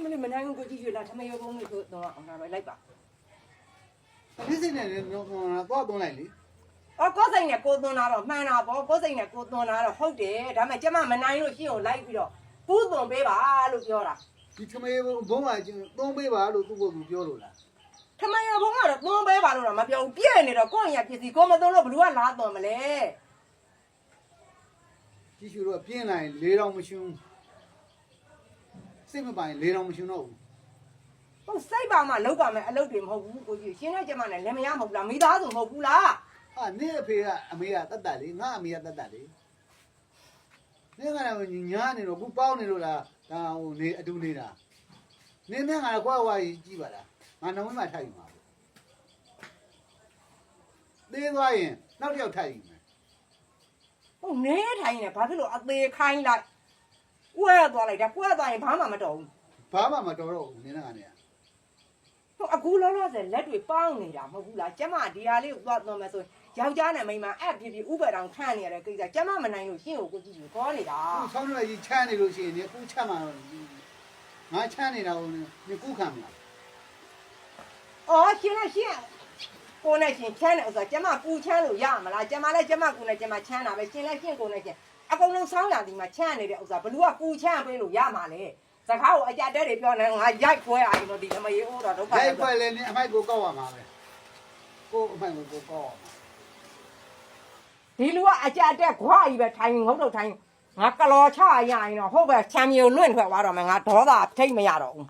မလေးမနိုင်ဘူးကိုကြည့်ရလားထမယောဘုံလေးဆိုတော့အောင်တာပဲလိုက်ပါ ဒီစိတ်နဲ့တော့သွားသွင်းလိုက်လေ အော်ကိုစိတ်နဲ့ကိုသွန်းလာတော့မှန်တာပေါ့ကိုစိတ်နဲ့ကိုသွန်းလာတော့ဟုတ်တယ်ဒါပေမဲ့ကျမမနိုင်လို့ရှင်းကိုလိုက်ပြီးတော့ပူးသွန်းပေးပါလို့ပြောတာ ဒီခမေးဘုံကသုံးပေးပါလို့သူ့ကိုသူပြောလို့လား ထမယောဘုံကတော့သွန်းပေးပါလို့တော့မပြောဘူးပြည့်နေတော့ကိုယ့်ရင်ပစ္စည်းကိုမသွန်းလို့ဘလူကလာသွန်းမလဲ ကြီးရှူတော့ပြင်းလိုက်4000မရှုံးစိတ်မပိုင်4000မရှုံးတော့ဘူး ဟုတ်စိတ်ပါမှလောက်ပါမယ်အလုပ်တွေမဟုတ်ဘူးကိုကြီးရှင်းတဲ့ကျမနဲ့လည်းမရမဟုတ်လားမိသားစုမဟုတ်ဘူးလား ဟာနေအဖေကအမေကတတ်တတ်လေငါအမေကတတ်တတ်လေနေကလည်းညာနေတော့ခုပေါင်းနေလို့လားဒါဟိုနေအတူနေတာနေမြငါကွာဝါကြီးကြည့်ပါလားငါနှုံးမထိုက်ယူမှာသေးသွားရင်နောက်တစ်ယောက်ထိုက်ယူမယ် ဟုတ်နေထိုင်နေဘာဖြစ်လို့အသေးခိုင်းလိုက်ကွဲသွားလိုက်တာကွဲသွားရင်ဘာမှမတော်ဘူး ဘာမှမတော်တော့ဘူးနေနဲ့ကနေ ဟုတ်အခုလောလောဆယ်လက်တွေပေါင်းနေတာမဟုတ်ဘူးလားကျမဒီဟာလေးကိုသွားသွန်းမယ်ဆိုရင်ယောက်ျားနဲ့မိန်းမအပ်ဖြစ်ပြီးဥပဒေတောင်ခန့်နေရတဲ့ကိစ္စကျမမနိုင်လို့ရှင်းကိုကိုကြည့်ပြီးခေါ်နေတာ ခုဆောင်းရွက်ကြီးချမ်းနေလို့ရှိရင်ခုချက်မှာတော့ငါချမ်းနေတာကိုနေခုခံမလား အော်ရှင်းရှင်းကိုနဲ့ရှင်းချမ်းတယ်ဥစ္စာကျမပူချမ်းလို့ရမလားကျမလည်းကျမကိုနဲ့ကျမချမ်းတာပဲရှင်းလဲရှင်းကိုနဲ့ရှင်းအကုန်လုံးဆောင်းရသည်မှာချမ်းနေတဲ့ဥစ္စာဘလူကပူချမ်းပေးလို့ရမှာလေစကားကိုအကြတဲ့တွေပြောနေငါရိုက်ခွဲအားလို့ဒီမရေဦးတော့ဒုက္ခ ရိုက်ခွဲလဲနေအမိုက်ကိုကောက်ရမှာပဲကိုအမိုက်ကိုကောက်ရမှာ ဒီလူကအကြတဲ့ခွာကြီးပဲထိုင်ငုတ်တော့ထိုင်ငါကလော်ချရရင်တော့ဟုတ်ပဲချမ်းမြေကိုလွင့်ထွက်သွားတော့မယ်ငါဒေါသထိတ်မရတော့ဘူး